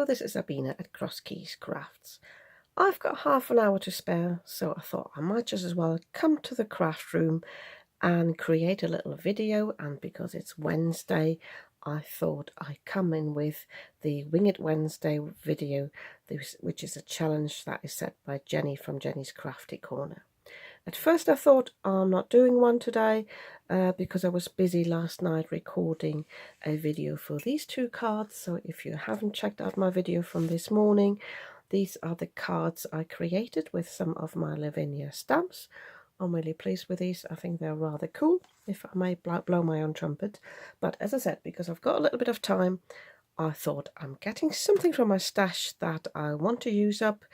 Hello, this is Abina at Cross Keys Crafts. I've got half an hour to spare, so I thought I might just as well come to the craft room and create a little video. And because it's Wednesday, I thought I'd come in with the Wing It Wednesday video, which is a challenge that is set by Jenny from Jenny's Crafty Corner. At first I thought I'm not doing one today because I was busy last night recording a video for these two cards. So if you haven't checked out my video from this morning, these are the cards I created with some of my Lavinia stamps. I'm really pleased with these. I think they're rather cool, if I may blow my own trumpet. But as I said, because I've got a little bit of time, I thought I'm getting something from my stash that I want to use up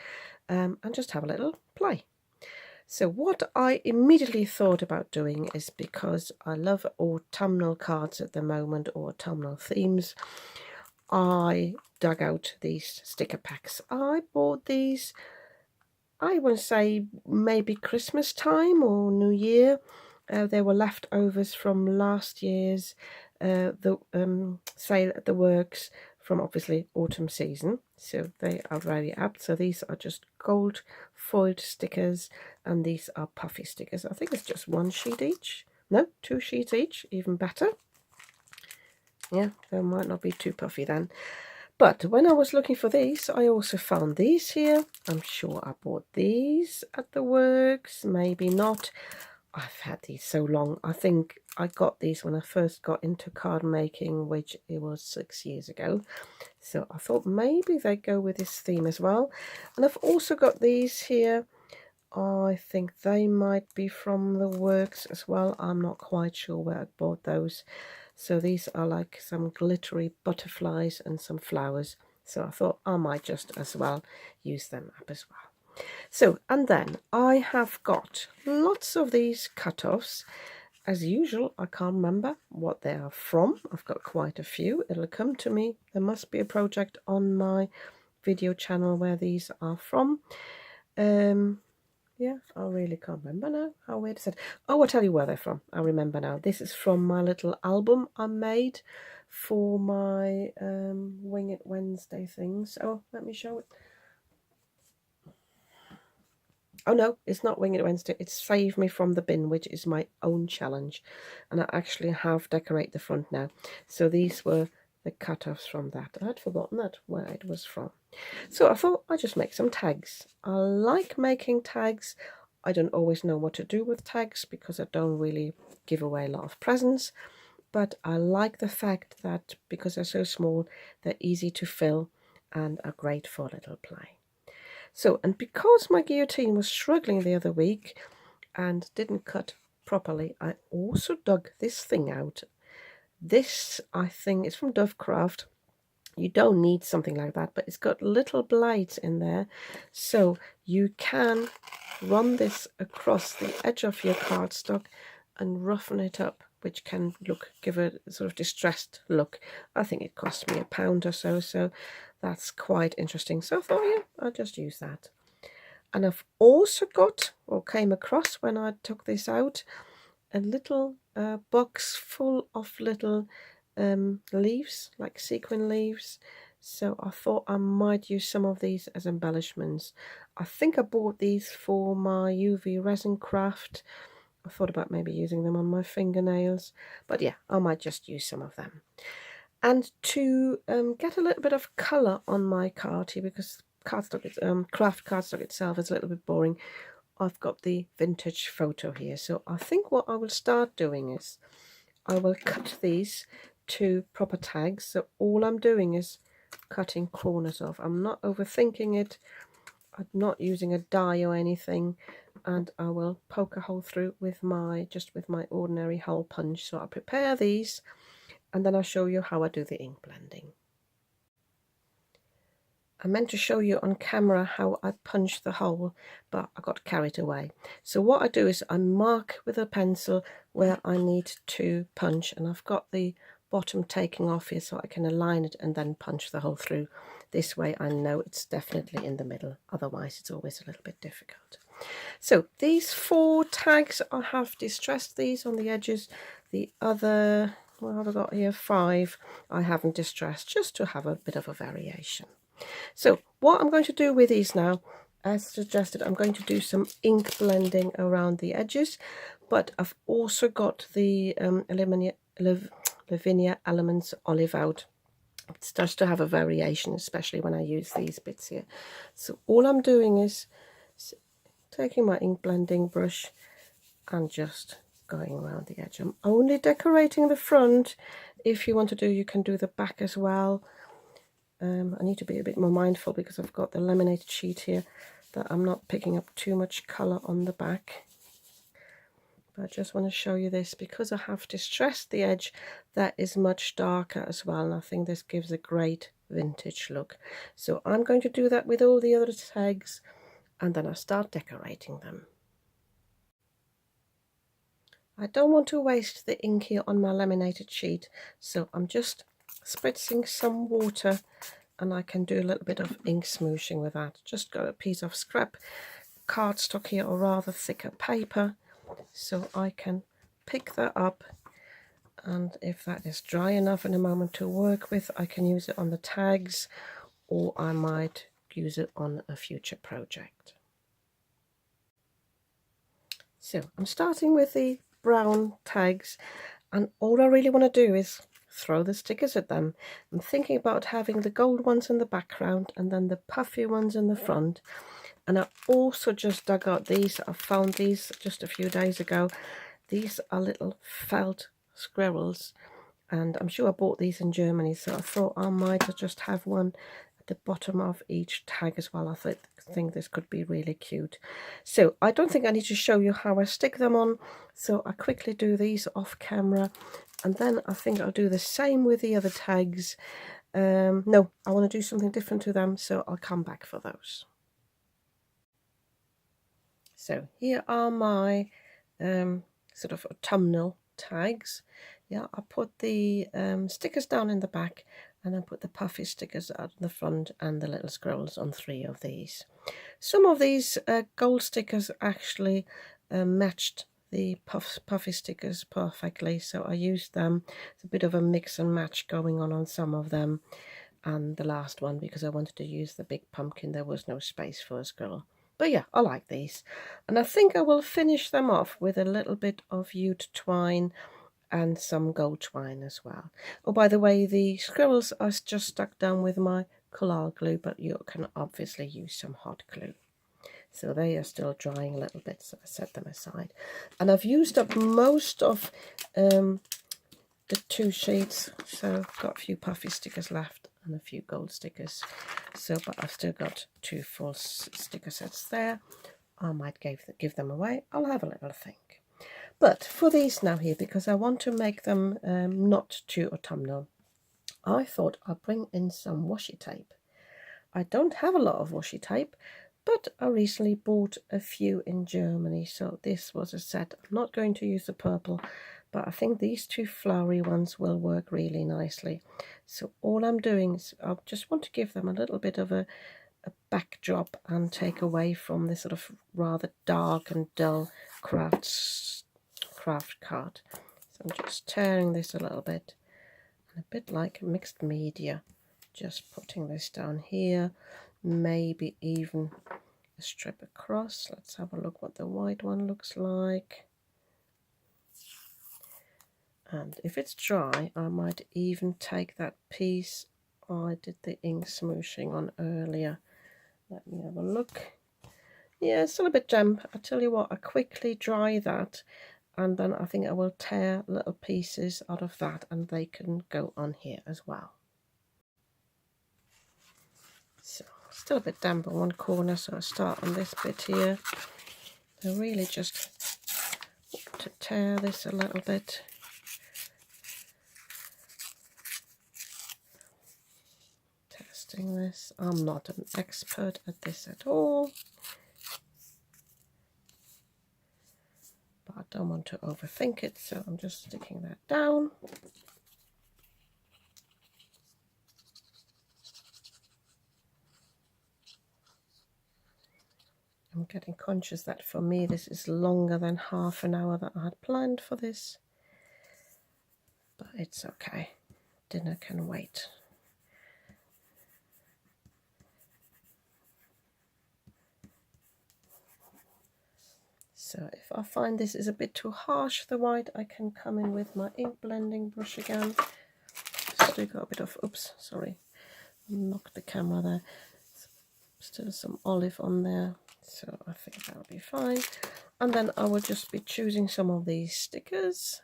and just have a little play. So what I immediately thought about doing is, because I love autumnal cards at the moment, or autumnal themes, I dug out these sticker packs. I bought these, I would say maybe Christmas time or New Year. They were leftovers from last year's sale at the works, from obviously autumn season, so they are very apt. So these are just gold foiled stickers, and these are puffy stickers. I think it's just one sheet each. No, 2 sheets each, even better. Yeah, they might not be too puffy then. But when I was looking for these, I also found these here. I'm sure I bought these at the works, maybe not. I've had these so long. I think I got these when I first got into card making, which it was 6 years ago. So I thought maybe they'd go with this theme as well. And I've also got these here. I think they might be from the works as well. I'm not quite sure where I bought those. So these are like some glittery butterflies and some flowers. So I thought I might just as well use them up as well. So, and then I have got lots of these cut-offs. As usual, I can't remember what they are from. I've got quite a few. It'll come to me. There must be a project on my video channel where these are from. Yeah, I really can't remember now. How weird is it? Oh, I'll tell you where they're from. I remember now. This is from my little album I made for my Wing It Wednesday things. Oh, let me show it. Oh no, it's not Wing It Wednesday, it's Save Me From the Bin, which is my own challenge. And I actually have decorated the front now. So these were the cut-offs from that. I had forgotten that, where it was from. So I thought I'd just make some tags. I like making tags. I don't always know what to do with tags because I don't really give away a lot of presents. But I like the fact that because they're so small, they're easy to fill and are great for a little play. So, and because my guillotine was struggling the other week and didn't cut properly, I also dug this thing out. This, I think, is from Dovecraft. You don't need something like that, but it's got little blades in there. So you can run this across the edge of your cardstock and roughen it up, which can give a sort of distressed look. I think it cost me £1 or so, so that's quite interesting. So I thought, yeah, I'll just use that. And I've also got, or came across when I took this out, a little box full of little leaves, like sequin leaves. So I thought I might use some of these as embellishments. I think I bought these for my UV resin craft. I thought about maybe using them on my fingernails, but yeah, I might just use some of them. And to get a little bit of colour on my card here, because cardstock, craft cardstock itself is a little bit boring, I've got the vintage photo here. So I think what I will start doing is I will cut these to proper tags. So all I'm doing is cutting corners off. I'm not overthinking it. I'm not using a die or anything, and I will poke a hole through with my ordinary hole punch. So I'll prepare these and then I'll show you how I do the ink blending. I meant to show you on camera how I punch the hole, but I got carried away. So what I do is I mark with a pencil where I need to punch, and I've got the bottom taking off here so I can align it and then punch the hole through. This way I know it's definitely in the middle, otherwise it's always a little bit difficult. So these 4 tags, I have distressed these on the edges. The other, what have I got here, 5, I haven't distressed, just to have a bit of a variation. So what I'm going to do with these now, as suggested, I'm going to do some ink blending around the edges, but I've also got the Lavinia Elements Olive out. It starts to have a variation, especially when I use these bits here. So all I'm doing is taking my ink blending brush and just going around the edge. I'm only decorating the front. If you want to do, you can do the back as well. I need to be a bit more mindful because I've got the laminated sheet here, that I'm not picking up too much colour on the back. But I just want to show you this because I have distressed the edge. That is much darker as well, and I think this gives a great vintage look. So I'm going to do that with all the other tags, and then I'll start decorating them. I don't want to waste the ink here on my laminated sheet, so I'm just spritzing some water, and I can do a little bit of ink smooshing with that. Just got a piece of scrap cardstock here, or rather thicker paper, so I can pick that up, and if that is dry enough in a moment to work with, I can use it on the tags, or I might use it on a future project. So I'm starting with the brown tags, and all I really want to do is throw the stickers at them. I'm thinking about having the gold ones in the background and then the puffy ones in the front. And I also just dug out these. I found these just a few days ago. These are little felt squirrels, and I'm sure I bought these in Germany, so I thought I might just have one at the bottom of each tag as well. I think this could be really cute. So I don't think I need to show you how I stick them on, so I quickly do these off camera, and then I think I'll do the same with the other tags. No, I want to do something different to them, so I'll come back for those. So here are my sort of autumnal tags. Yeah, I put the stickers down in the back, and then put the puffy stickers out in the front and the little squirrels on 3 of these. Some of these gold stickers actually matched the puffy stickers perfectly, so I used them. It's a bit of a mix and match going on some of them, and the last one, because I wanted to use the big pumpkin, there was no space for a squirrel. But yeah, I like these, and I think I will finish them off with a little bit of jute twine and some gold twine as well. Oh, by the way, the squirrels are just stuck down with my collard glue, but you can obviously use some hot glue. So they are still drying a little bit, so I set them aside. And I've used up most of the 2 sheets, so I've got a few puffy stickers left and a few gold stickers. So, but I've still got 2 full sticker sets there. I might give them away. I'll have a little think. But for these now here, because I want to make them not too autumnal, I thought I'd bring in some washi tape. I don't have a lot of washi tape, but I recently bought a few in Germany, so this was a set. I'm not going to use the purple, but I think these 2 flowery ones will work really nicely. So all I'm doing is I just want to give them a little bit of a backdrop and take away from this sort of rather dark and dull craft card. So I'm just tearing this a little bit, and a bit like mixed media, just putting this down here, maybe even a strip across. Let's have a look what the white one looks like. And if it's dry, I might even take that piece I did the ink smooshing on earlier. Let me have a look. Yeah, it's still a bit damp. I tell you what, I quickly dry that, and then I think I will tear little pieces out of that, and they can go on here as well. So still a bit damp on one corner, so I start on this bit here. I really just to tear this a little bit. Testing this. I'm not an expert at this at all, but I don't want to overthink it, so I'm just sticking that down. I'm getting conscious that for me this is longer than half an hour that I had planned for this, but it's okay. Dinner can wait. So if I find this is a bit too harsh, the white, I can come in with my ink blending brush again. Still got a bit of, oops, sorry, knocked the camera there. Still some olive on there, so I think that'll be fine. And then I will just be choosing some of these stickers.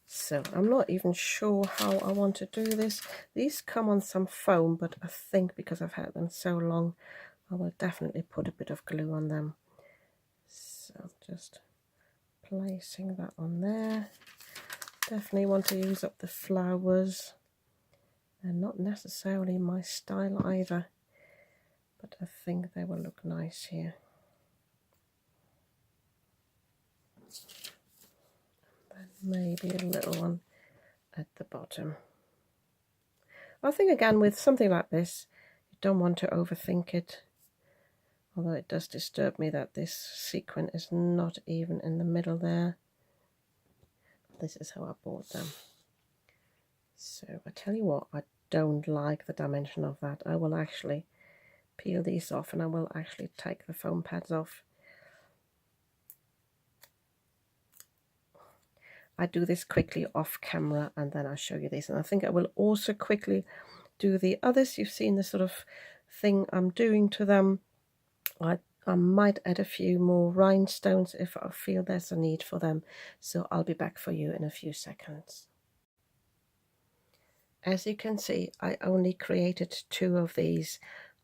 So I'm not even sure how I want to do this. These come on some foam, but I think because I've had them so long, I will definitely put a bit of glue on them. So just placing that on there. Definitely want to use up the flowers. They're not necessarily my style either, but I think they will look nice here. And maybe a little one at the bottom. I think again with something like this, you don't want to overthink it. Although it does disturb me that this sequin is not even in the middle there. This is how I bought them. So I tell you what, I don't like the dimension of that. I will actually peel these off and I will actually take the foam pads off. I do this quickly off camera and then I'll show you this. And I think I will also quickly do the others. You've seen the sort of thing I'm doing to them. I might add a few more rhinestones if I feel there's a need for them. So I'll be back for you in a few seconds. As you can see, I only created 2 of these.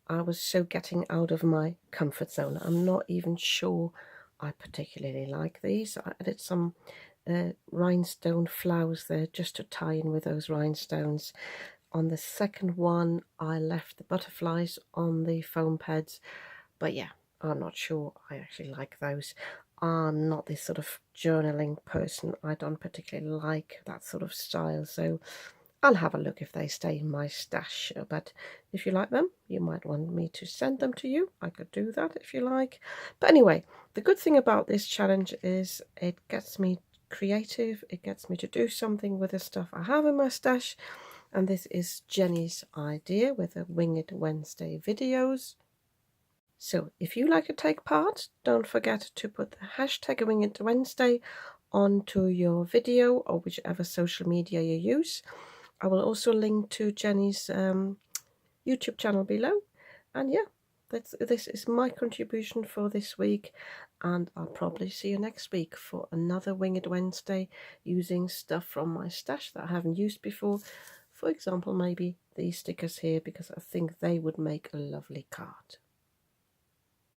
I was so getting out of my comfort zone. I'm not even sure I particularly like these. I added some rhinestone flowers there just to tie in with those rhinestones. On the second one, I left the butterflies on the foam pads. But yeah, I'm not sure I actually like those. I'm not this sort of journaling person. I don't particularly like that sort of style. So I'll have a look if they stay in my stash, but if you like them, you might want me to send them to you. I could do that if you like. But anyway, the good thing about this challenge is it gets me creative. It gets me to do something with the stuff I have in my stash. And this is Jenny's idea with the Winged Wednesday videos. So if you like to take part, don't forget to put the hashtag Winged Wednesday onto your video or whichever social media you use. I will also link to Jenny's YouTube channel below. And yeah, this is my contribution for this week. And I'll probably see you next week for another Winged Wednesday using stuff from my stash that I haven't used before. For example, maybe these stickers here, because I think they would make a lovely card.